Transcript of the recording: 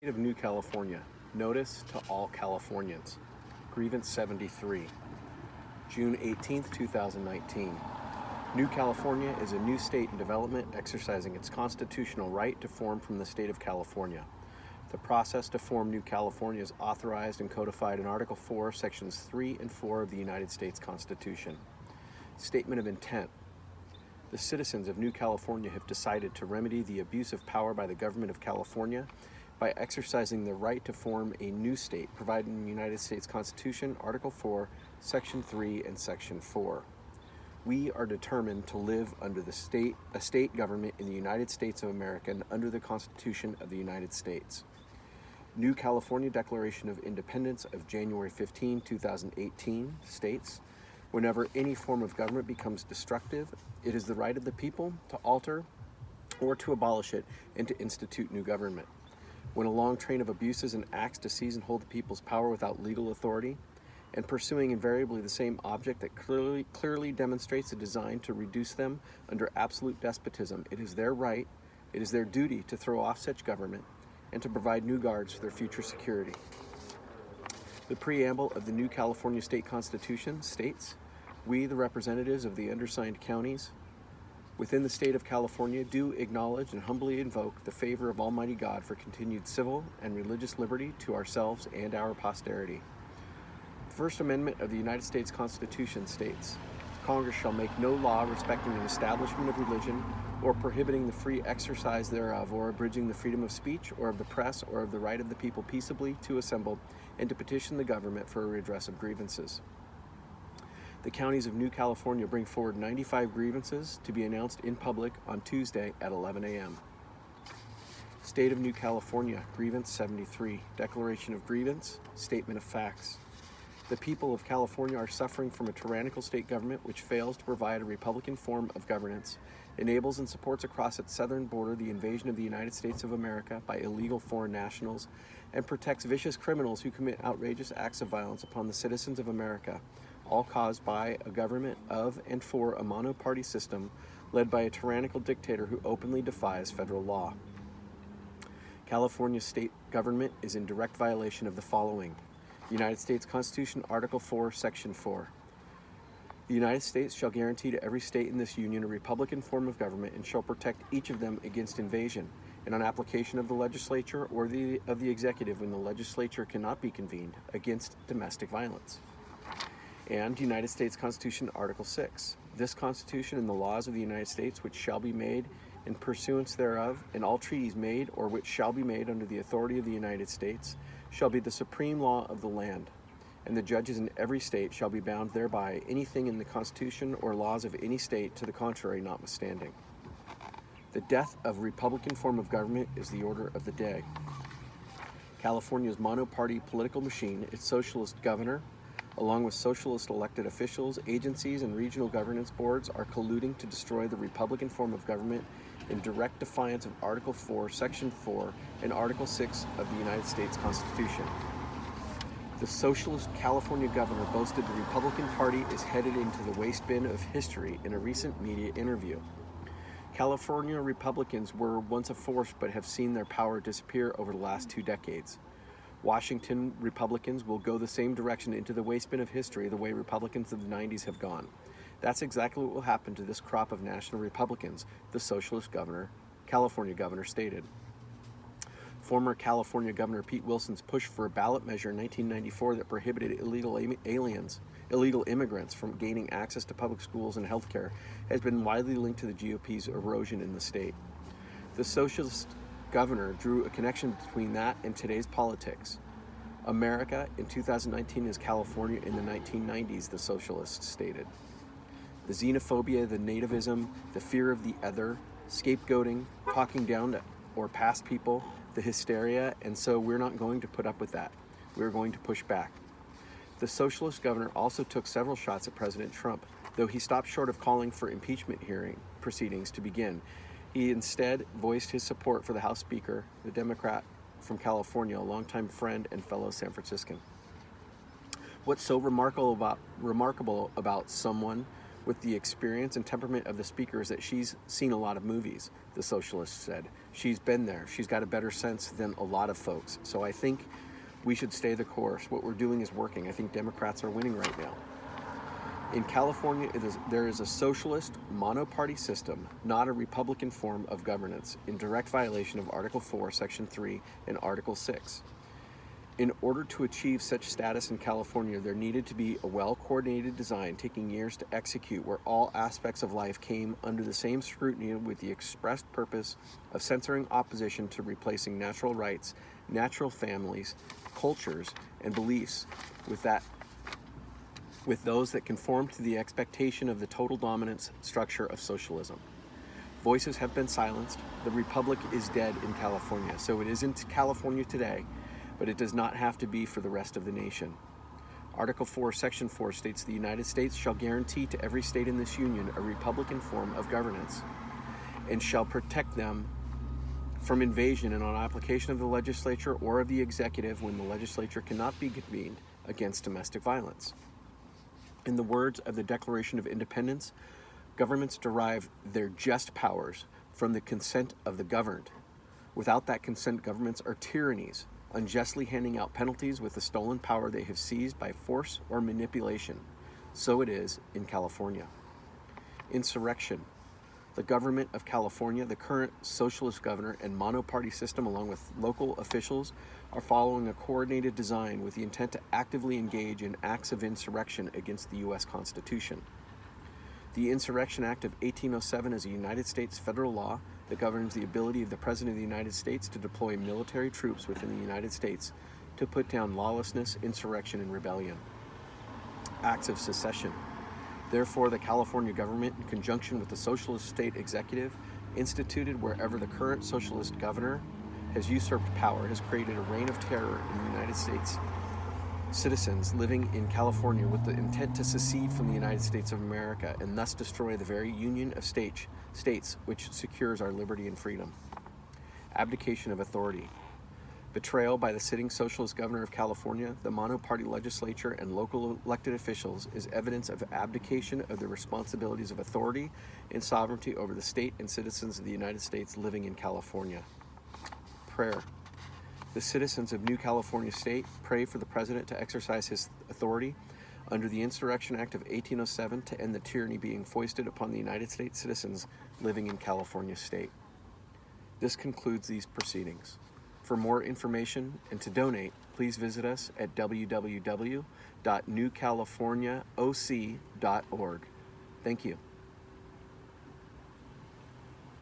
State of New California. Notice to all Californians. Grievance 73. June 18th, 2019. New California is a new state in development exercising its constitutional right to form from the state of California. The process to form New California is authorized and codified in Article 4, Sections 3 and 4 of the United States Constitution. Statement of intent. The citizens of New California have decided to remedy the abuse of power by the government of California by exercising the right to form a new state provided in the United States Constitution, Article 4, Section 3, and Section 4. We are determined to live under a state government in the United States of America and under the Constitution of the United States. New California Declaration of Independence of January 15, 2018 states, whenever any form of government becomes destructive, it is the right of the people to alter or to abolish it and to institute new government. When a long train of abuses and acts to seize and hold the people's power without legal authority, and pursuing invariably the same object that clearly demonstrates a design to reduce them under absolute despotism, it is their right, it is their duty to throw off such government and to provide new guards for their future security. The preamble of the New California State Constitution states, "We, the representatives of the undersigned counties within the state of California, do acknowledge and humbly invoke the favor of Almighty God for continued civil and religious liberty to ourselves and our posterity." The First Amendment of the United States Constitution states, "Congress shall make no law respecting an establishment of religion or prohibiting the free exercise thereof or abridging the freedom of speech or of the press or of the right of the people peaceably to assemble and to petition the government for a redress of grievances." The counties of New California bring forward 95 grievances to be announced in public on Tuesday at 11 a.m. State of New California, Grievance 73, Declaration of Grievance, Statement of Facts. The people of California are suffering from a tyrannical state government which fails to provide a Republican form of governance, enables and supports across its southern border the invasion of the United States of America by illegal foreign nationals, and protects vicious criminals who commit outrageous acts of violence upon the citizens of America, all caused by a government of and for a monoparty system led by a tyrannical dictator who openly defies federal law. California state government is in direct violation of the following. United States Constitution, Article 4, Section 4. The United States shall guarantee to every state in this union a republican form of government and shall protect each of them against invasion, and on application of the legislature or of the executive when the legislature cannot be convened, against domestic violence. And United States Constitution, Article 6. This Constitution and the laws of the United States which shall be made in pursuance thereof, and all treaties made or which shall be made under the authority of the United States, shall be the supreme law of the land, and the judges in every state shall be bound thereby, anything in the Constitution or laws of any state to the contrary notwithstanding. The death of a Republican form of government is the order of the day. California's monoparty political machine, its socialist governor, along with socialist elected officials, agencies, and regional governance boards, are colluding to destroy the Republican form of government in direct defiance of Article 4, Section 4, and Article 6 of the United States Constitution. The socialist California governor boasted the Republican Party is headed into the waste bin of history in a recent media interview. California Republicans were once a force but have seen their power disappear over the last 2 decades. Washington Republicans will go the same direction into the waste bin of history the way Republicans of the 90s have gone. That's exactly what will happen to this crop of national Republicans, the socialist California governor stated. Former California Governor Pete Wilson's push for a ballot measure in 1994 that prohibited illegal immigrants from gaining access to public schools and health care has been widely linked to the GOP's erosion in the state. The socialist governor drew a connection between that and today's politics. America in 2019 is California in the 1990s, the socialists stated. The xenophobia, the nativism, the fear of the other, scapegoating, talking down to or past people, the hysteria, and so we're not going to put up with that. We're going to push back. The socialist governor also took several shots at President Trump, though he stopped short of calling for impeachment hearing proceedings to begin. He instead voiced his support for the House Speaker, the Democrat from California, a longtime friend and fellow San Franciscan. What's so remarkable about someone with the experience and temperament of the speaker is that she's seen a lot of movies, the socialist said. She's been there. She's got a better sense than a lot of folks. So I think we should stay the course. What we're doing is working. I think Democrats are winning right now. In California, there is a socialist monoparty system, not a Republican form of governance, in direct violation of Article 4, Section 3, and Article 6. In order to achieve such status in California, there needed to be a well-coordinated design taking years to execute, where all aspects of life came under the same scrutiny with the expressed purpose of censoring opposition to replacing natural rights, natural families, cultures, and beliefs with those that conform to the expectation of the total dominance structure of socialism. Voices have been silenced. The republic is dead in California. So it isn't California today, but it does not have to be for the rest of the nation. Article 4, Section 4 states the United States shall guarantee to every state in this union a republican form of governance and shall protect them from invasion and on application of the legislature or of the executive when the legislature cannot be convened against domestic violence. In the words of the Declaration of Independence, governments derive their just powers from the consent of the governed. Without that consent, governments are tyrannies, unjustly handing out penalties with the stolen power they have seized by force or manipulation. So it is in California. Insurrection. The government of California, the current socialist governor and monoparty system, along with local officials, are following a coordinated design with the intent to actively engage in acts of insurrection against the U.S. Constitution. The Insurrection Act of 1807 is a United States federal law that governs the ability of the President of the United States to deploy military troops within the United States to put down lawlessness, insurrection, and rebellion. Acts of secession. Therefore, the California government, in conjunction with the socialist state executive, instituted wherever the current socialist governor has usurped power, has created a reign of terror in the United States citizens living in California with the intent to secede from the United States of America and thus destroy the very union of states which secures our liberty and freedom. Abdication of authority. Betrayal by the sitting socialist governor of California, the monoparty legislature, and local elected officials is evidence of abdication of the responsibilities of authority and sovereignty over the state and citizens of the United States living in California. Prayer. The citizens of New California State pray for the President to exercise his authority under the Insurrection Act of 1807 to end the tyranny being foisted upon the United States citizens living in California State. This concludes these proceedings. For more information and to donate, please visit us at www.newcaliforniaoc.org. Thank you.